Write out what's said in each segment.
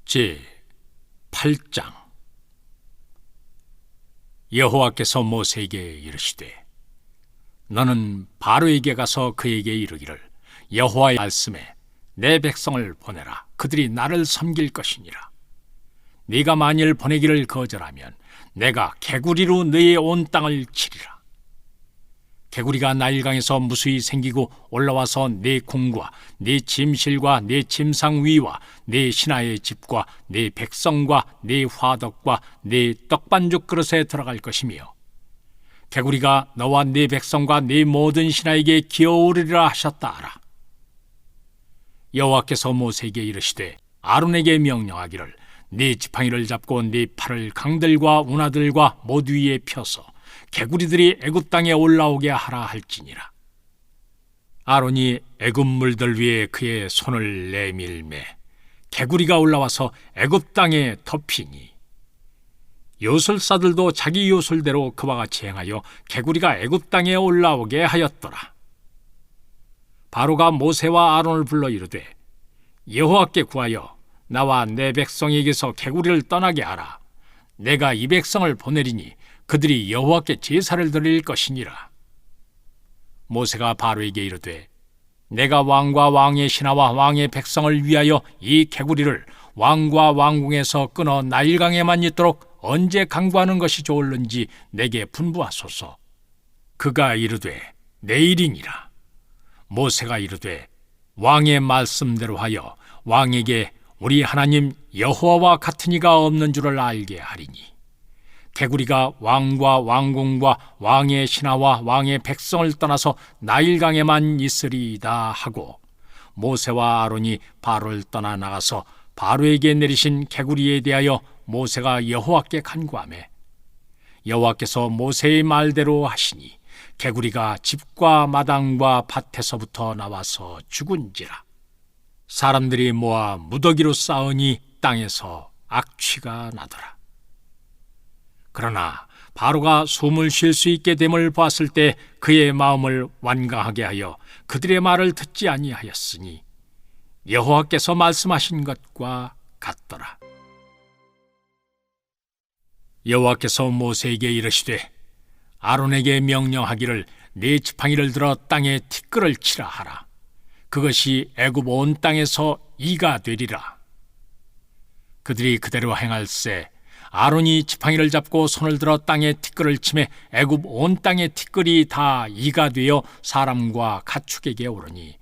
제 8장. 여호와께서 모세에게 이르시되 너는 바로에게 가서 그에게 이르기를 여호와의 말씀에 내 백성을 보내라. 그들이 나를 섬길 것이니라. 네가 만일 보내기를 거절하면 내가 개구리로 너의 온 땅을 치리라. 개구리가 나일강에서 무수히 생기고 올라와서 네 궁과 네 짐실과 네 짐상 위와 네 신하의 집과 네 백성과 네 화덕과 네 떡반죽 그릇에 들어갈 것이며 개구리가 너와 네 백성과 네 모든 신하에게 기어오르리라 하셨다 하라. 여호와께서 모세에게 이르시되 아론에게 명령하기를 네 지팡이를 잡고 네 팔을 강들과 운하들과 모두 위에 펴서 개구리들이 애굽 땅에 올라오게 하라 할지니라. 아론이 애굽 물들 위에 그의 손을 내밀매 개구리가 올라와서 애굽 땅에 덮이니 요술사들도 자기 요술대로 그와 같이 행하여 개구리가 애굽 땅에 올라오게 하였더라. 바로가 모세와 아론을 불러 이르되 여호와께 구하여 나와 내 백성에게서 개구리를 떠나게 하라. 내가 이 백성을 보내리니 그들이 여호와께 제사를 드릴 것이니라. 모세가 바로에게 이르되 내가 왕과 왕의 신하와 왕의 백성을 위하여 이 개구리를 왕과 왕궁에서 끊어 나일강에만 있도록 언제 강구하는 것이 좋을는지 내게 분부하소서. 그가 이르되 내일이니라. 모세가 이르되 왕의 말씀대로 하여 왕에게 우리 하나님 여호와와 같은 이가 없는 줄을 알게 하리니 개구리가 왕과 왕궁과 왕의 신하와 왕의 백성을 떠나서 나일강에만 있으리이다 하고 모세와 아론이 바로를 떠나 나가서 바로에게 내리신 개구리에 대하여 모세가 여호와께 간구하매 여호와께서 모세의 말대로 하시니 개구리가 집과 마당과 밭에서부터 나와서 죽은지라. 사람들이 모아 무더기로 쌓으니 땅에서 악취가 나더라. 그러나 바로가 숨을 쉴 수 있게 됨을 보았을 때 그의 마음을 완강하게 하여 그들의 말을 듣지 아니하였으니 여호와께서 말씀하신 것과 같더라. 여호와께서 모세에게 이르시되 아론에게 명령하기를 네 지팡이를 들어 땅에 티끌을 치라 하라. 그것이 애굽 온 땅에서 이가 되리라. 그들이 그대로 행할세 아론이 지팡이를 잡고 손을 들어 땅에 티끌을 치매 애굽 온 땅의 티끌이 다 이가 되어 사람과 가축에게 오르니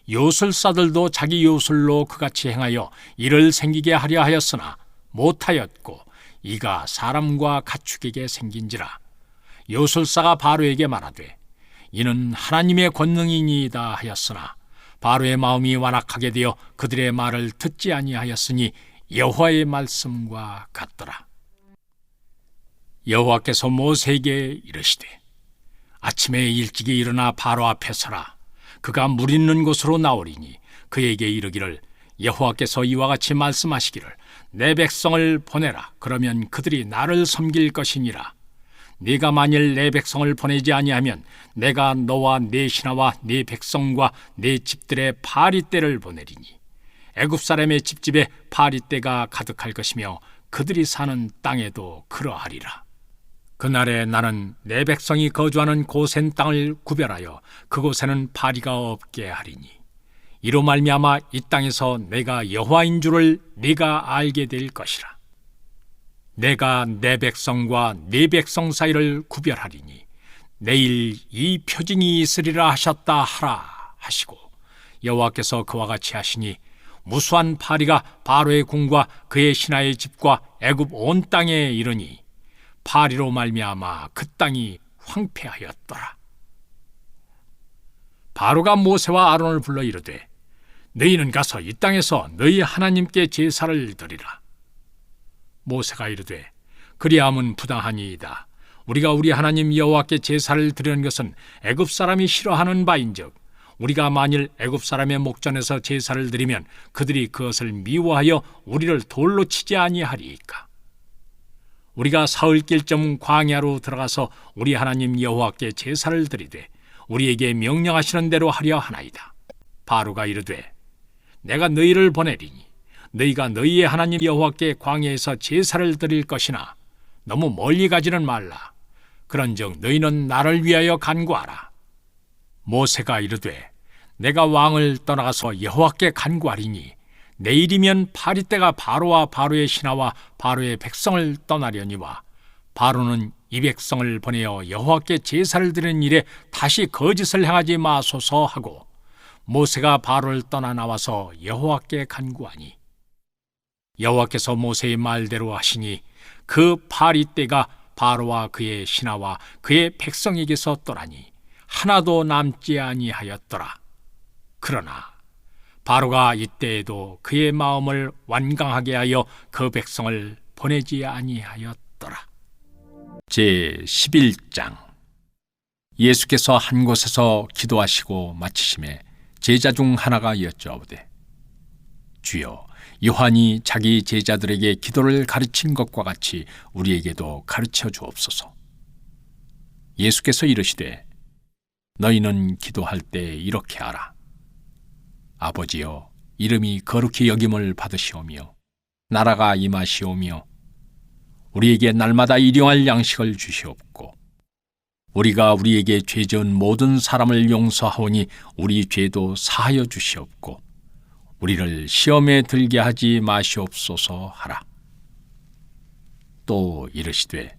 요술사들도 자기 요술로 그같이 행하여 이를 생기게 하려 하였으나 못하였고 이가 사람과 가축에게 생긴지라. 요술사가 바로에게 말하되 이는 하나님의 권능이니이다 하였으나 바로의 마음이 완악하게 되어 그들의 말을 듣지 아니하였으니 여호와의 말씀과 같더라. 여호와께서 모세에게 이르시되 아침에 일찍이 일어나 바로 앞에 서라. 그가 물 있는 곳으로 나오리니 그에게 이르기를 여호와께서 이와 같이 말씀하시기를 내 백성을 보내라. 그러면 그들이 나를 섬길 것이니라. 네가 만일 내 백성을 보내지 아니하면 내가 너와 네 신하와 네 백성과 네 집들의 파리떼를 보내리니 애굽 사람의 집집에 파리떼가 가득할 것이며 그들이 사는 땅에도 그러하리라. 그날에 나는 내 백성이 거주하는 고센 땅을 구별하여 그곳에는 파리가 없게 하리니 이로 말미암아 이 땅에서 내가 여호와인 줄을 네가 알게 될 것이라. 내가 내 백성과 네 백성 사이를 구별하리니 내일 이 표징이 있으리라 하셨다 하라 하시고 여호와께서 그와 같이 하시니 무수한 파리가 바로의 궁과 그의 신하의 집과 애굽 온 땅에 이르니 파리로 말미암아 그 땅이 황폐하였더라. 바로가 모세와 아론을 불러 이르되 너희는 가서 이 땅에서 너희 하나님께 제사를 드리라. 모세가 이르되 그리함은 부당하니이다. 우리가 우리 하나님 여호와께 제사를 드리는 것은 애굽 사람이 싫어하는 바인즉 우리가 만일 애굽 사람의 목전에서 제사를 드리면 그들이 그것을 미워하여 우리를 돌로 치지 아니하리이까. 우리가 사흘길쯤 광야로 들어가서 우리 하나님 여호와께 제사를 드리되 우리에게 명령하시는 대로 하려 하나이다. 바로가 이르되 내가 너희를 보내리니 너희가 너희의 하나님 여호와께 광야에서 제사를 드릴 것이나 너무 멀리 가지는 말라. 그런즉 너희는 나를 위하여 간구하라. 모세가 이르되 내가 왕을 떠나가서 여호와께 간구하리니 내일이면 파리떼가 바로와 바로의 신하와 바로의 백성을 떠나려니와 바로는 이 백성을 보내어 여호와께 제사를 드리는 일에 다시 거짓을 행하지 마소서 하고 모세가 바로를 떠나 나와서 여호와께 간구하니 여호와께서 모세의 말대로 하시니 그 파리떼가 바로와 그의 신하와 그의 백성에게서 떠나니 하나도 남지 아니하였더라. 그러나 바로가 이때에도 그의 마음을 완강하게 하여 그 백성을 보내지 아니하였더라. 제11장. 예수께서 한 곳에서 기도하시고 마치심에 제자 중 하나가 여쭈어오되 주여, 요한이 자기 제자들에게 기도를 가르친 것과 같이 우리에게도 가르쳐 주옵소서. 예수께서 이르시되 너희는 기도할 때 이렇게 하라. 아버지여, 이름이 거룩히 여김을 받으시오며 나라가 임하시오며 우리에게 날마다 일용할 양식을 주시옵고 우리가 우리에게 죄 지은 모든 사람을 용서하오니 우리 죄도 사하여 주시옵고 우리를 시험에 들게 하지 마시옵소서 하라. 또 이르시되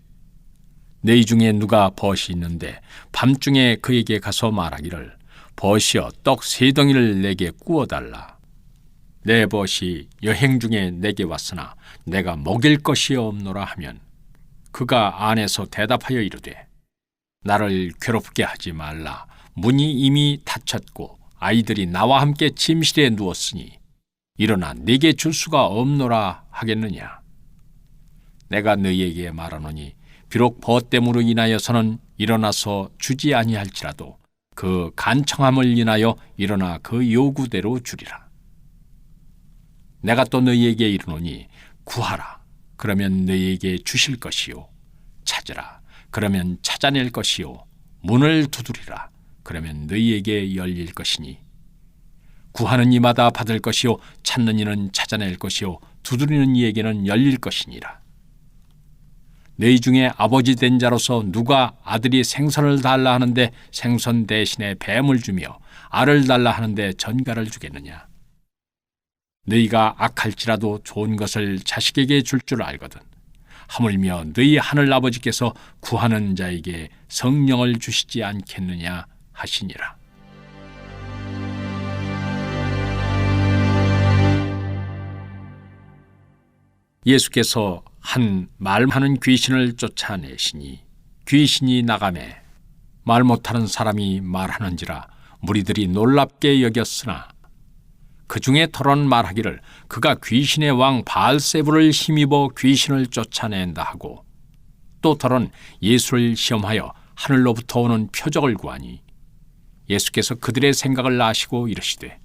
너희 중에 누가 벗이 있는데 밤중에 그에게 가서 말하기를 벗이여 떡 3덩이를 내게 구워달라. 내 벗이 여행 중에 내게 왔으나 내가 먹일 것이 없노라 하면 그가 안에서 대답하여 이르되 나를 괴롭게 하지 말라. 문이 이미 닫혔고 아이들이 나와 함께 침실에 누웠으니 일어나 네게 줄 수가 없노라 하겠느냐. 내가 너희에게 말하노니 비록 벗됨으로 인하여서는 일어나서 주지 아니할지라도 그 간청함을 인하여 일어나 그 요구대로 주리라. 내가 또 너희에게 이르노니 구하라. 그러면 너희에게 주실 것이요. 찾으라. 그러면 찾아낼 것이요. 문을 두드리라. 그러면 너희에게 열릴 것이니 구하는 이마다 받을 것이요 찾는 이는 찾아낼 것이요 두드리는 이에게는 열릴 것이니라. 너희 중에 아버지 된 자로서 누가 아들이 생선을 달라 하는데 생선 대신에 뱀을 주며 알을 달라 하는데 전갈을 주겠느냐. 너희가 악할지라도 좋은 것을 자식에게 줄 줄 알거든 하물며 너희 하늘 아버지께서 구하는 자에게 성령을 주시지 않겠느냐 하시니라. 예수께서 한 말하는 귀신을 쫓아내시니 귀신이 나가매 말 못하는 사람이 말하는지라 무리들이 놀랍게 여겼으나 그 중에 털은 말하기를 그가 귀신의 왕 바알세불을 힘입어 귀신을 쫓아낸다 하고 또 털은 예수를 시험하여 하늘로부터 오는 표적을 구하니 예수께서 그들의 생각을 아시고 이르시되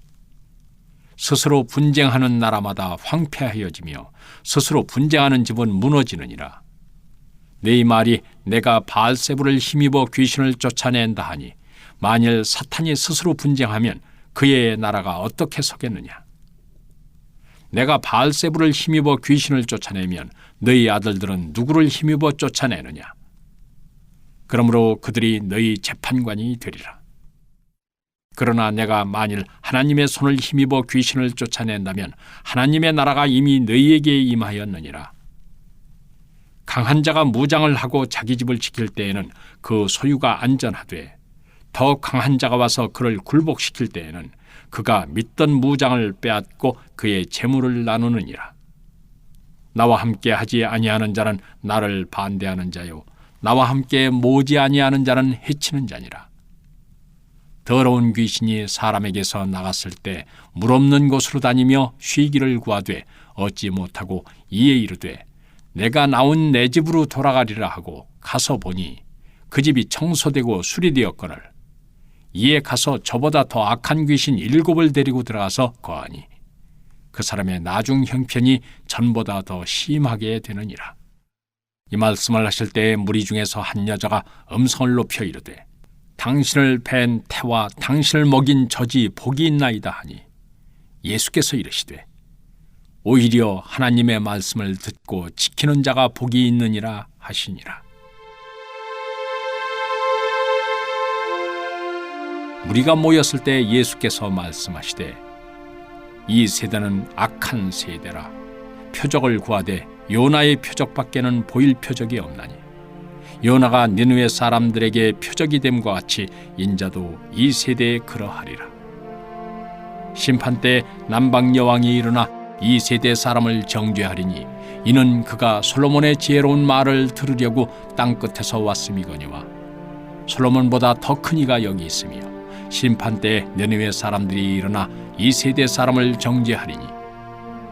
스스로 분쟁하는 나라마다 황폐하여지며 스스로 분쟁하는 집은 무너지느니라. 네 말이 내가 바알세불을 힘입어 귀신을 쫓아낸다 하니 만일 사탄이 스스로 분쟁하면 그의 나라가 어떻게 서겠느냐. 내가 바알세불을 힘입어 귀신을 쫓아내면 너희 아들들은 누구를 힘입어 쫓아내느냐. 그러므로 그들이 너희 재판관이 되리라. 그러나 내가 만일 하나님의 손을 힘입어 귀신을 쫓아낸다면 하나님의 나라가 이미 너희에게 임하였느니라. 강한 자가 무장을 하고 자기 집을 지킬 때에는 그 소유가 안전하되 더 강한 자가 와서 그를 굴복시킬 때에는 그가 믿던 무장을 빼앗고 그의 재물을 나누느니라. 나와 함께 하지 아니하는 자는 나를 반대하는 자요 나와 함께 모지 아니하는 자는 해치는 자니라. 더러운 귀신이 사람에게서 나갔을 때 물 없는 곳으로 다니며 쉬기를 구하되 얻지 못하고 이에 이르되 내가 나온 내 집으로 돌아가리라 하고 가서 보니 그 집이 청소되고 수리되었거늘 이에 가서 저보다 더 악한 귀신 7을 데리고 들어가서 거하니 그 사람의 나중 형편이 전보다 더 심하게 되느니라. 이 말씀을 하실 때에 무리 중에서 한 여자가 음성을 높여 이르되 당신을 뵌 태와 당신을 먹인 젖이 복이 있나이다 하니 예수께서 이르시되 오히려 하나님의 말씀을 듣고 지키는 자가 복이 있느니라 하시니라. 무리가 모였을 때 예수께서 말씀하시되 이 세대는 악한 세대라. 표적을 구하되 요나의 표적밖에는 보일 표적이 없나니 요나가 니느웨 사람들에게 표적이 됨과 같이 인자도 이 세대에 그러하리라. 심판 때 남방 여왕이 일어나 이 세대 사람을 정죄하리니 이는 그가 솔로몬의 지혜로운 말을 들으려고 땅 끝에서 왔음이거니와 솔로몬보다 더 큰 이가 여기 있으며 심판 때 니느웨 사람들이 일어나 이 세대 사람을 정죄하리니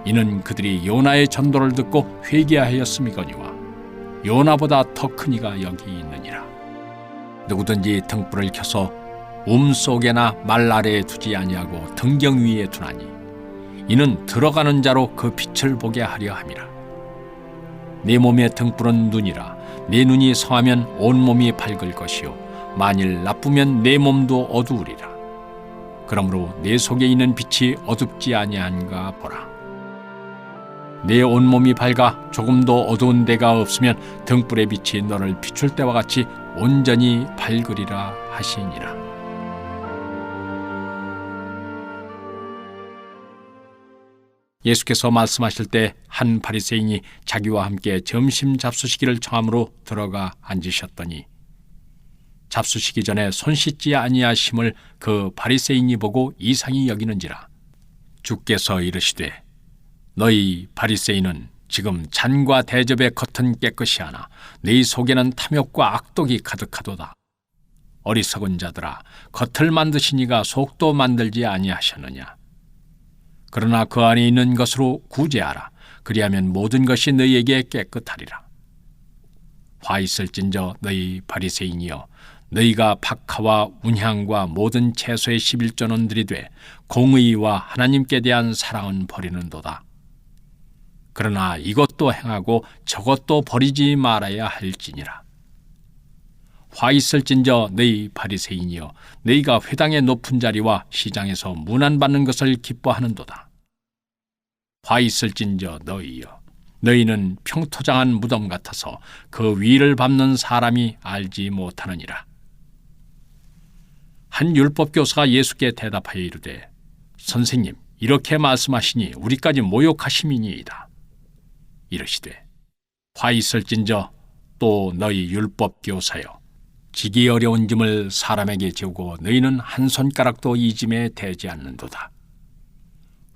이는 그들이 요나의 전도를 듣고 회개하였음이거니와 요나보다 더 큰 이가 여기 있느니라. 누구든지 등불을 켜서 속에나 말 아래에 두지 아니하고 등경 위에 두나니 이는 들어가는 자로 그 빛을 보게 하려 함이라. 네 몸의 등불은 눈이라. 네 눈이 성하면 온 몸이 밝을 것이요 만일 나쁘면 네 몸도 어두우리라. 그러므로 네 속에 있는 빛이 어둡지 아니한가 보라. 내 온몸이 밝아 조금도 어두운 데가 없으면 등불의 빛이 너를 비출 때와 같이 온전히 밝으리라 하시니라. 예수께서 말씀하실 때 한 바리새인이 자기와 함께 점심 잡수시기를 청함으로 들어가 앉으셨더니 잡수시기 전에 손 씻지 아니하심을 그 바리새인이 보고 이상히 여기는지라. 주께서 이르시되 너희 바리새인은 지금 잔과 대접의 겉은 깨끗이 하나 네 속에는 탐욕과 악독이 가득하도다. 어리석은 자들아, 겉을 만드시니가 속도 만들지 아니하셨느냐. 그러나 그 안에 있는 것으로 구제하라. 그리하면 모든 것이 너희에게 깨끗하리라. 화 있을진저 너희 바리새인이여, 너희가 박하와 운향과 모든 채소의 11조는 들이되 공의와 하나님께 대한 사랑은 버리는도다. 그러나 이것도 행하고 저것도 버리지 말아야 할지니라. 화 있을진저 너희 바리새인이여, 너희가 회당의 높은 자리와 시장에서 문안받는 것을 기뻐하는도다. 화 있을진저 너희여, 너희는 평토장한 무덤 같아서 그 위를 밟는 사람이 알지 못하느니라. 한 율법교사가 예수께 대답하여 이르되 선생님, 이렇게 말씀하시니 우리까지 모욕하심이니이다. 이르시되 화 있을진저 또 너희 율법교사여, 지기 어려운 짐을 사람에게 지우고 너희는 한 손가락도 이 짐에 대지 않는도다.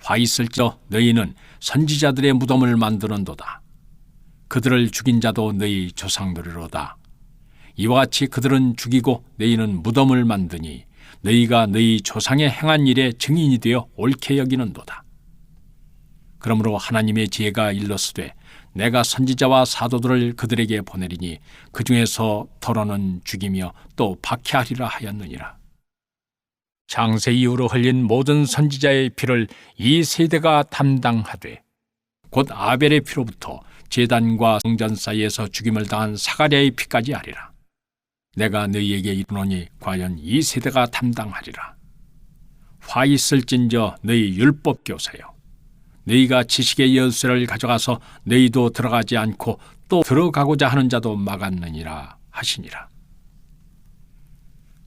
화 있을저 너희는 선지자들의 무덤을 만드는도다. 그들을 죽인 자도 너희 조상들이로다. 이와 같이 그들은 죽이고 너희는 무덤을 만드니 너희가 너희 조상의 행한 일에 증인이 되어 옳게 여기는도다. 그러므로 하나님의 지혜가 일렀으되 내가 선지자와 사도들을 그들에게 보내리니 그 중에서 더러는 죽이며 또 박해하리라 하였느니라. 창세 이후로 흘린 모든 선지자의 피를 이 세대가 담당하되 곧 아벨의 피로부터 제단과 성전 사이에서 죽임을 당한 사가랴의 피까지 하리라. 내가 너희에게 이르노니 과연 이 세대가 담당하리라. 화 있을진저 너희 율법교사여, 너희가 지식의 열쇠를 가져가서 너희도 들어가지 않고 또 들어가고자 하는 자도 막았느니라 하시니라.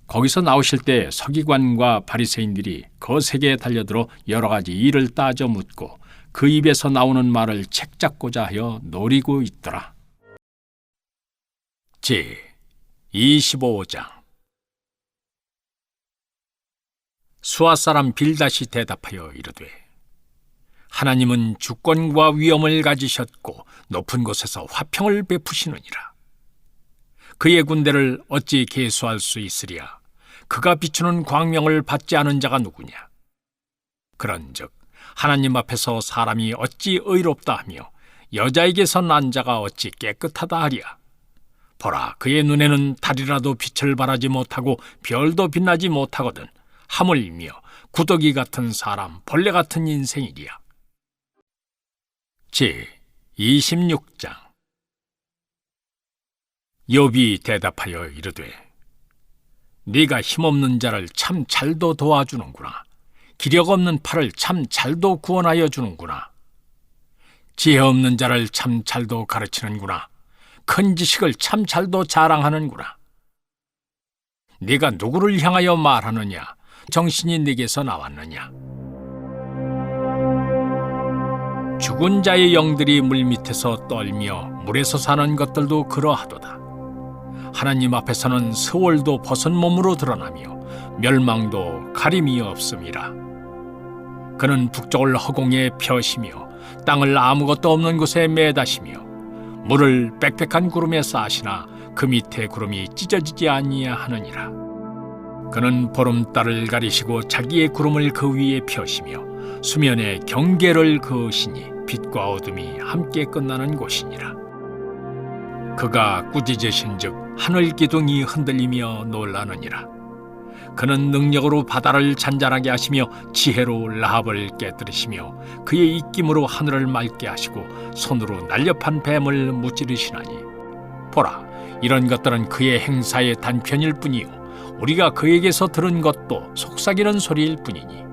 거기서 나오실 때 서기관과 바리새인들이 거세게 달려들어 여러 가지 일을 따져 묻고 그 입에서 나오는 말을 책잡고자 하여 노리고 있더라. 제 25장. 수아 사람 빌닷이 대답하여 이르되 하나님은 주권과 위엄을 가지셨고 높은 곳에서 화평을 베푸시느니라. 그의 군대를 어찌 계수할 수 있으랴. 그가 비추는 광명을 받지 않은 자가 누구냐. 그런즉 하나님 앞에서 사람이 어찌 의롭다 하며 여자에게서 난 자가 어찌 깨끗하다 하랴. 보라, 그의 눈에는 달이라도 빛을 발하지 못하고 별도 빛나지 못하거든 하물며 구더기 같은 사람, 벌레 같은 인생이리야. 제 26장. 욥이 대답하여 이르되 네가 힘없는 자를 참 잘도 도와주는구나. 기력 없는 팔을 참 잘도 구원하여 주는구나. 지혜 없는 자를 참 잘도 가르치는구나. 큰 지식을 참 잘도 자랑하는구나. 네가 누구를 향하여 말하느냐? 정신이 네게서 나왔느냐? 죽은 자의 영들이 물밑에서 떨며 물에서 사는 것들도 그러하도다. 하나님 앞에서는 스월도 벗은 몸으로 드러나며 멸망도 가림이 없음이라. 그는 북쪽을 허공에 펴시며 땅을 아무것도 없는 곳에 매다시며 물을 빽빽한 구름에 싸시나 그 밑에 구름이 찢어지지 아니하느니라. 그는 보름달을 가리시고 자기의 구름을 그 위에 펴시며 수면에 경계를 그으시니 빛과 어둠이 함께 끝나는 곳이니라. 그가 꾸짖으신즉 하늘 기둥이 흔들리며 놀라느니라. 그는 능력으로 바다를 잔잔하게 하시며 지혜로 라합을 깨뜨리시며 그의 입김으로 하늘을 맑게 하시고 손으로 날렵한 뱀을 무찌르시나니 보라, 이런 것들은 그의 행사의 단편일 뿐이요 우리가 그에게서 들은 것도 속삭이는 소리일 뿐이니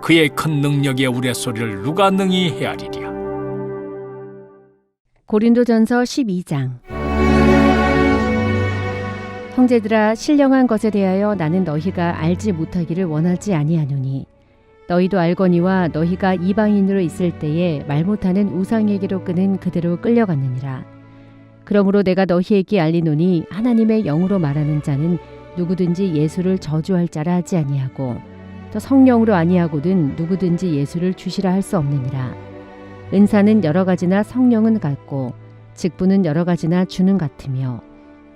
그의 큰 능력의 우레소리를 누가 능히 헤아리랴. 고린도전서 12장. 형제들아, 신령한 것에 대하여 나는 너희가 알지 못하기를 원하지 아니하노니 너희도 알거니와 너희가 이방인으로 있을 때에 말 못하는 우상에게로 끄는 그대로 끌려갔느니라. 그러므로 내가 너희에게 알리노니 하나님의 영으로 말하는 자는 누구든지 예수를 저주할 자라 하지 아니하고 또 성령으로 아니하거든 누구든지 예수를 주시라 할 수 없느니라. 은사는 여러 가지나 성령은 같고 직분은 여러 가지나 주는 같으며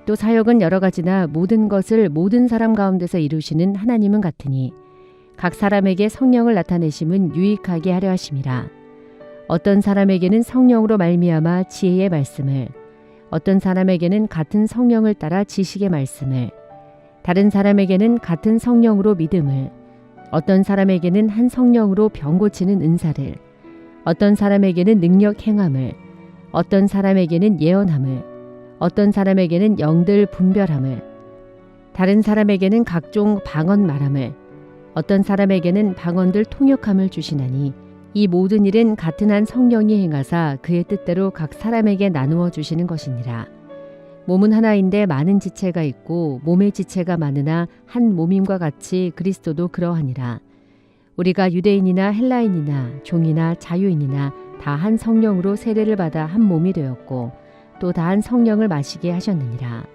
또 사역은 여러 가지나 모든 것을 모든 사람 가운데서 이루시는 하나님은 같으니 각 사람에게 성령을 나타내심은 유익하게 하려 하심이라. 어떤 사람에게는 성령으로 말미암아 지혜의 말씀을, 어떤 사람에게는 같은 성령을 따라 지식의 말씀을, 다른 사람에게는 같은 성령으로 믿음을, 어떤 사람에게는 한 성령으로 병 고치는 은사를, 어떤 사람에게는 능력 행함을, 어떤 사람에게는 예언함을, 어떤 사람에게는 영들 분별함을, 다른 사람에게는 각종 방언 말함을, 어떤 사람에게는 방언들 통역함을 주시나니 이 모든 일은 같은 한 성령이 행하사 그의 뜻대로 각 사람에게 나누어 주시는 것이니라. 몸은 하나인데 많은 지체가 있고 몸의 지체가 많으나 한 몸임과 같이 그리스도도 그러하니라. 우리가 유대인이나 헬라인이나 종이나 자유인이나 다 한 성령으로 세례를 받아 한 몸이 되었고 또 다 한 성령을 마시게 하셨느니라.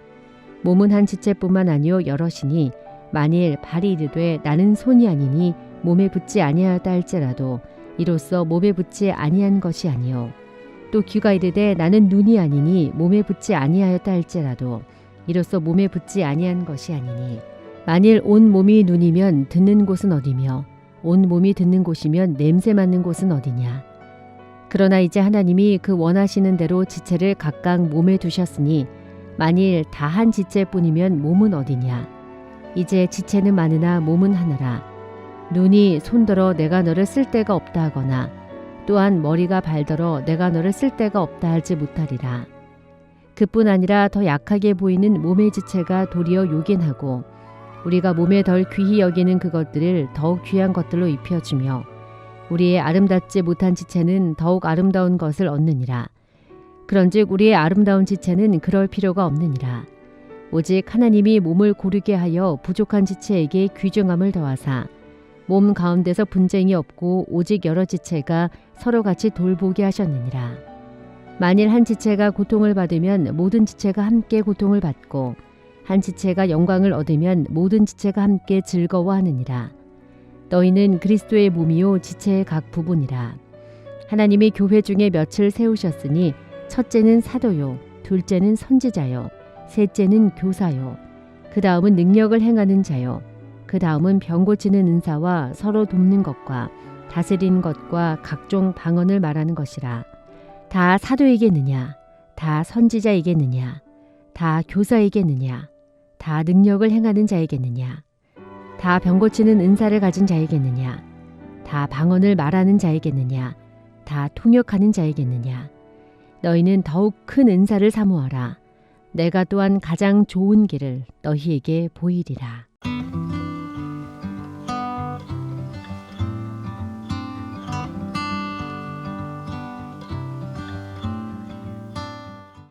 몸은 한 지체뿐만 아니요 여럿이니 만일 발이 이르되 나는 손이 아니니 몸에 붙지 아니하였다 할지라도 이로써 몸에 붙지 아니한 것이 아니요 또 귀가 이르되 나는 눈이 아니니 몸에 붙지 아니하였다 할지라도 이로써 몸에 붙지 아니한 것이 아니니 만일 온 몸이 눈이면 듣는 곳은 어디며 온 몸이 듣는 곳이면 냄새 맡는 곳은 어디냐. 그러나 이제 하나님이 그 원하시는 대로 지체를 각각 몸에 두셨으니 만일 다 한 지체뿐이면 몸은 어디냐. 이제 지체는 많으나 몸은 하나라. 눈이 손들어 내가 너를 쓸 데가 없다 하거나 또한 머리가 발들어 내가 너를 쓸 데가 없다 하지 못하리라. 그뿐 아니라 더 약하게 보이는 몸의 지체가 도리어 요긴하고 우리가 몸에 덜 귀히 여기는 그것들을 더욱 귀한 것들로 입혀주며 우리의 아름답지 못한 지체는 더욱 아름다운 것을 얻느니라. 그런즉 우리의 아름다운 지체는 그럴 필요가 없느니라. 오직 하나님이 몸을 고르게 하여 부족한 지체에게 귀중함을 더하사 몸 가운데서 분쟁이 없고 오직 여러 지체가 서로 같이 돌보게 하셨느니라. 만일 한 지체가 고통을 받으면 모든 지체가 함께 고통을 받고 한 지체가 영광을 얻으면 모든 지체가 함께 즐거워하느니라. 너희는 그리스도의 몸이요 지체의 각 부분이라. 하나님이 교회 중에 몇을 세우셨으니 첫째는 사도요, 둘째는 선지자요, 셋째는 교사요, 그 다음은 능력을 행하는 자요, 그 다음은 병 고치는 은사와 서로 돕는 것과 다스리는 것과 각종 방언을 말하는 것이라. 다 사도에게느냐, 다 선지자에게느냐, 다 교사에게느냐, 다 능력을 행하는 자에게느냐, 다 병 고치는 은사를 가진 자에게느냐, 다 방언을 말하는 자에게느냐, 다 통역하는 자에게느냐. 너희는 더욱 큰 은사를 사모하라. 내가 또한 가장 좋은 길을 너희에게 보이리라.